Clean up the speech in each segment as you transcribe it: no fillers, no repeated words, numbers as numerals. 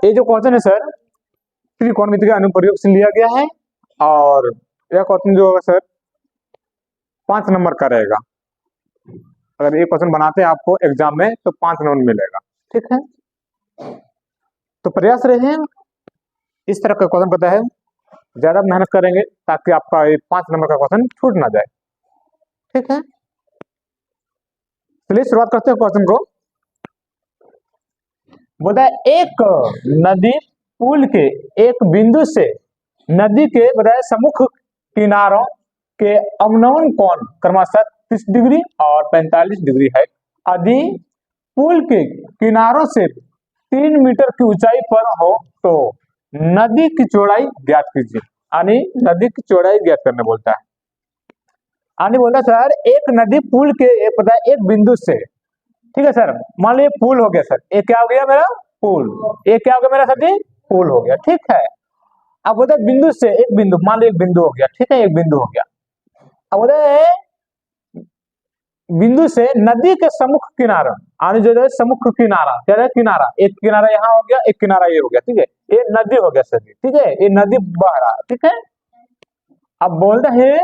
ये जो क्वेश्चन है सर त्रिकोणमिति के अनुप्रयोग से लिया गया है और यह क्वेश्चन जो होगा सर 5 नंबर का रहेगा। अगर ये क्वेश्चन बनाते हैं आपको एग्जाम में तो 5 नंबर मिलेगा, ठीक है। तो प्रयास रहे इस तरह का क्वेश्चन पता है, ज्यादा मेहनत करेंगे ताकि आपका ये 5 नंबर का क्वेश्चन छूट ना जाए, ठीक है। चलिए शुरुआत करते हैं क्वेश्चन को। बोलता है एक नदी पुल के एक बिंदु से नदी के बताए सम्मुख किनारों के अवनमन कोण क्रमशः 30 डिग्री और 45 डिग्री है। यदि पुल के किनारों से 3 मीटर की ऊंचाई पर हो तो नदी की चौड़ाई ज्ञात कीजिए। यानी नदी की चौड़ाई ज्ञात करने बोलता है। यानी बोलता है सर एक नदी पुल के एक बिंदु से, ठीक है सर, मान लीजिए पुल हो गया सर, ये क्या हो गया मेरा पुल, ये क्या हो गया मेरा सर पुल हो गया, ठीक है। अब बोलते बिंदु से एक बिंदु, मान लीजिए एक बिंदु हो गया, ठीक है, एक बिंदु हो गया। अब बोलते बिंदु से नदी के सम्मुख किनारा, आने जो है सम्मुख किनारा क्या है, किनारा, एक किनारा यहाँ हो गया, एक किनारा ये हो गया, ठीक है, ये नदी हो गया सर, ठीक है, ये नदी बह रहा, ठीक है। अब बोलते हैं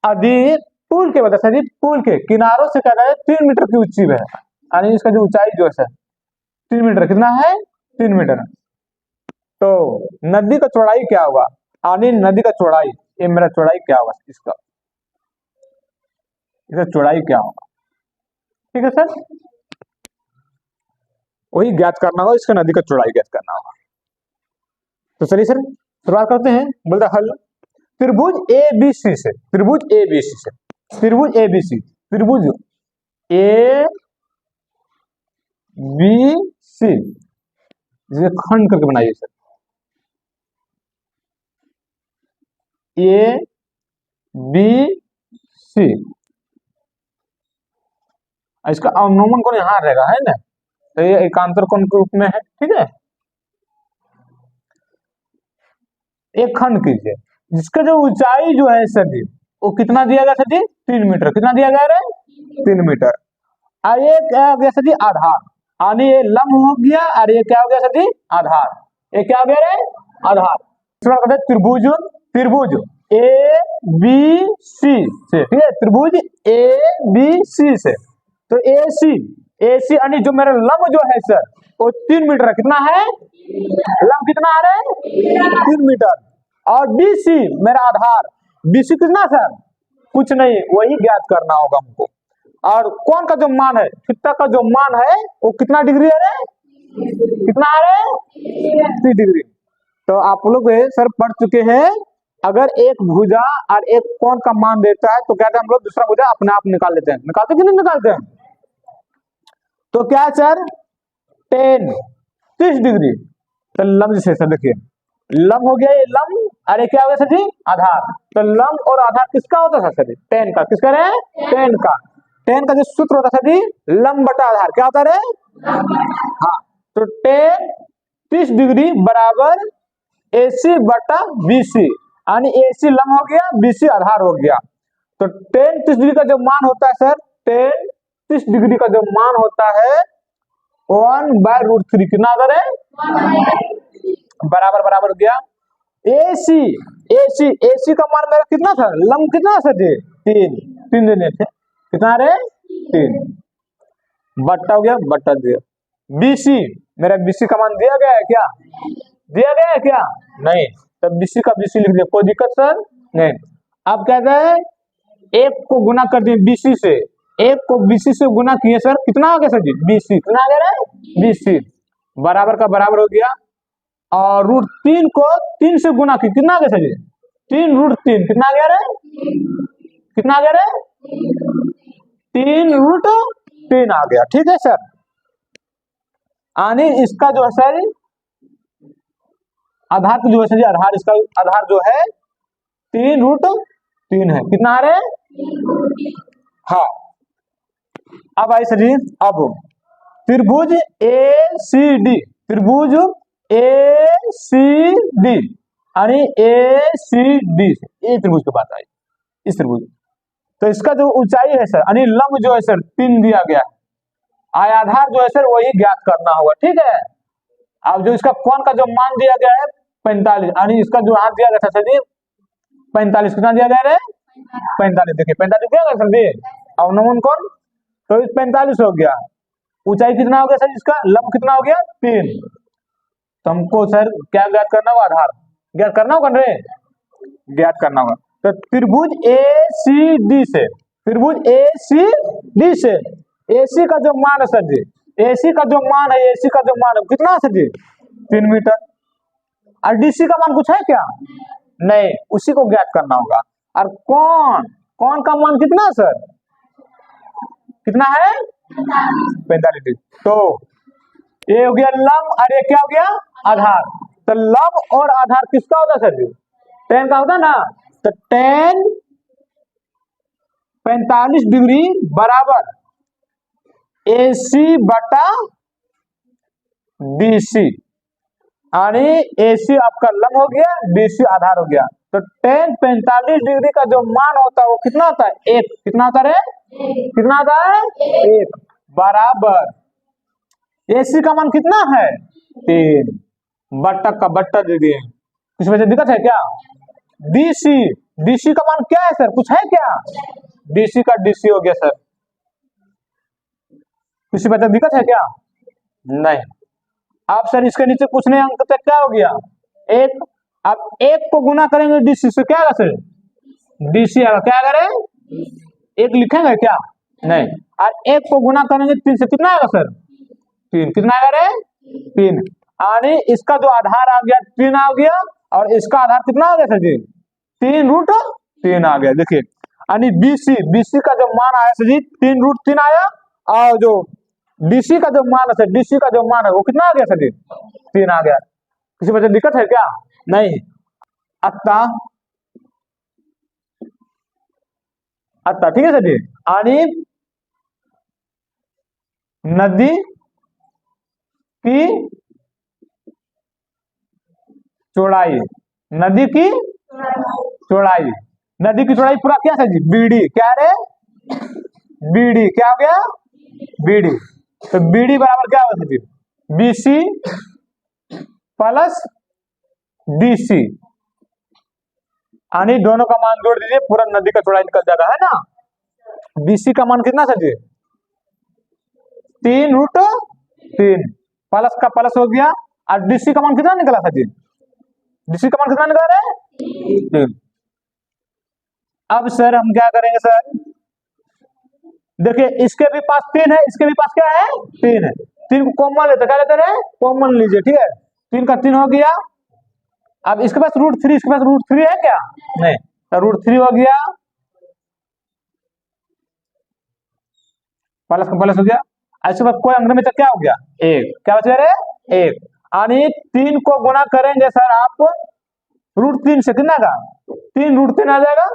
यदि पुल के बता सर पुल के किनारों से क्या है 3 मीटर की ऊंची है, यानी इसका जो ऊंचाई जो है सर 3 मीटर, कितना है 3 मीटर, तो नदी का चौड़ाई क्या होगा, यानी नदी का चौड़ाई, ये मेरा चौड़ाई क्या होगा इसका चौड़ाई क्या होगा, ठीक है सर, वही ज्ञात करना होगा, इसका नदी का चौड़ाई ज्ञात करना होगा। तो चलिए सर शुरुआत करते हैं। बोलता हल त्रिभुज ए बी सी से, त्रिभुज ए बी सी से, त्रिभुज ए बी सी, त्रिभुज ए बी सी जिसे खंड करके बनाइए सर, ए बी सी, इसका अवनमन कोण यहाँ रहेगा, है ना, तो ये एकांतर कोण के रूप में है, ठीक है। एक खंड कीजिए जिसका जो ऊंचाई जो है सर वो कितना दिया गया सर 3 मीटर, कितना दिया गया रे 3 मीटर। और ये क्या हो गया सर आधार, यानी ये लंब हो गया और ये क्या हो गया सर आधार, ये क्या हो गया रे आधार। त्रिभुज, त्रिभुज ए बी सी से, ठीक है, त्रिभुज ए बी सी से, तो ए सी यानी जो मेरा लंब जो है सर वो 3 मीटर है, कितना है लंब, कितना आ रहा है 3 मीटर, और बीसी मेरा आधार, बीसी कितना सर कुछ नहीं, वही ज्ञात करना होगा हमको। और कौन का जो मान है, थीटा का जो मान है वो कितना डिग्री है रे, कितना आ रहा है 30 डिग्री। तो आप लोग सर पढ़ चुके हैं, अगर एक भुजा और एक कोण का मान देता है तो कहते हैं हम लोग दूसरा भुजा अपने आप निकाल लेते हैं, निकालते कि नहीं निकालते हैं। तो क्या है सर 30 डिग्री, तो लंब से सर देखिए लंब हो गया, ये लंब, अरे क्या हो गया सर आधार, तो लंब और आधार किसका होता था सर टेन का, किसका रे टेन का, टेन का जो सूत्र होता था लंब बटा आधार क्या होता रे, हाँ, तो टेन 30 डिग्री बराबर AC बटा BC, यानी AC लंब हो गया, BC आधार हो गया। तो टेन 30 डिग्री का जो मान होता है सर, टेन 30 डिग्री का जो मान होता है 1/√3, कितना अगर है बराबर बराबर हो गया AC का मान मेरा कितना था, लंब कितना सर 3 देने थे, कितना रे 3 बट्टा हो गया, बट्टा दिया। BC मेरा BC का मान दिया गया है क्या, दिया गया है क्या, नहीं, तब BC का BC लिख दिया, कोई दिक्कत सर नहीं। अब कहते हैं एक को गुना कर दिए BC से, एक को BC से गुना किए सर, कितना आ गया सर BC, कितना आ गया BC बराबर का बराबर हो गया, और √3 को 3 से गुना की, कितना आ गया सर 3√3, कितना आ गया रे, कितना आ गया रे 3√3 आ गया, ठीक है सर। यानी इसका जो है सर आधार की जो है आधार, इसका आधार जो है 3√3 है, कितना आ रहे, हाँ। अब आई सर अब त्रिभुज ACD, त्रिभुज ACD, यानी ACD ये त्रिभुज की बात आई, इस त्रिभुज, तो इसका जो ऊंचाई है सर, यानी लंब जो है सर 3 दिया गया है, आधार जो है सर वही ज्ञात करना होगा, ठीक है। अब जो इसका कोण का जो मान दिया गया है 45, यानी इसका जो हाथ दिया गया था सर जी 45, कितना दिया गया है 45, देखिए 45 दिया गया सर जी, और नमून कोण तो 45 हो गया। ऊंचाई कितना हो गया सर इसका, लंब कितना हो गया 3। तो हमको सर क्या ज्ञात करना होगा, आधार ज्ञात करना होगा रे, ज्ञात करना होगा। तो त्रिभुज ACD से, त्रिभुज ACD से AC का जो मान है सर जी, AC का जो मान है, AC का जो मान है कितना है सर जी 3 मीटर। और DC का मान कुछ है क्या, नहीं, उसी को ज्ञात करना होगा। और कौन का मान कितना है सर, कितना है 45। तो ये हो गया लंब और ये क्या हो गया आधार। तो लंब और आधार किसका होता है सर जी, tan का होता है ना। तो tan 45 डिग्री बराबर AC बटा BC, यानी AC आपका लंब हो गया, BC आधार हो गया। तो tan 45 डिग्री का जो मान होता है वो कितना होता है 1, कितना होता है, कितना होता है 1 बराबर AC का मान कितना है 3 बट्टा का बट्टा दे दिए। कुछ वजह दिक्कत है क्या, DC का मान क्या है सर, कुछ है क्या, DC का DC हो गया सर। किसी वजह दिक्कत है क्या, नहीं। अब सर इसके नीचे पूछने अंक तक क्या हो गया 1। अब 1 को गुना करेंगे DC से क्या आएगा सर, DC आएगा, क्या करें 1 लिखेंगे क्या, नहीं। और 1 को गुना करेंगे 3 से कितना आएगा सर 3, कितना आएगा रे 3, यानी इसका जो आधार आ गया 3 आ गया, और इसका आधार कितना आ गया सर जी 3√3 आ गया। देखिए यानी BC का जो मान आया सर जी 3√3 आया, और जो DC का जो मान है सर, DC का जो मान है वो कितना आ गया सर जी 3 आ गया। किसी वजह दिक्कत है क्या, नहीं। अतः ठीक है सर जी, यानी नदी की चौड़ाई, नदी की चौड़ाई, नदी की चौड़ाई पूरा क्या सर जी BD, क्या रे BD, क्या हो गया BD। तो BD बराबर क्या होगा सर जी BC प्लस DC, यानी दोनों का मान जोड़ दीजिए पूरा नदी का चौड़ाई निकल जाता है ना। BC का मान कितना सर जी 3√3, प्लस का प्लस हो गया, और DC का मान कितना निकला सर जी, DC का मान कितना निकला रहा है। अब सर हम क्या करेंगे सर, देखिए इसके भी पास 3 है, इसके भी पास क्या है 3 है, 3 को कॉमन लेते, क्या लेते रहे कॉमन लीजिए, ठीक है 3 का 3 हो गया। अब इसके पास √3, इसके पास √3 है क्या, नहीं, तो √3 हो गया, प्लस का प्लस हो गया। ऐसे बात कोई अंक में तो क्या हो गया 1, क्या बच गया 1, यानी 3 को गुना करेंगे सर आप √3 से, कितना का 3√3 आ जाएगा,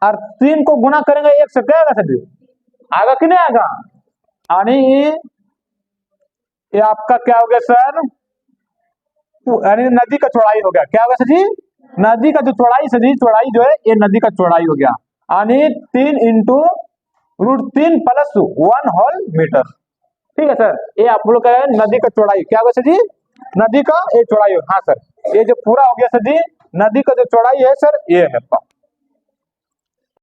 और 3 को गुना करेंगे 1 से, क्या आएगा सर आएगा कि नहीं आएगा, यानी ये आपका क्या हो गया सर, यानी नदी का चौड़ाई हो गया, क्या हो गया सर जी नदी का जो चौड़ाई सर जी, चौड़ाई जो है ये नदी का चौड़ाई हो गया, यानी 3 × √3 + 1 होल मीटर। ठीक है सर, ये आप लोग का नदी का चौड़ाई क्या होगा सर जी, नदी का ये चौड़ाई हो, हाँ सर, ये जो पूरा हो गया सर जी नदी का जो चौड़ाई है सर ये है।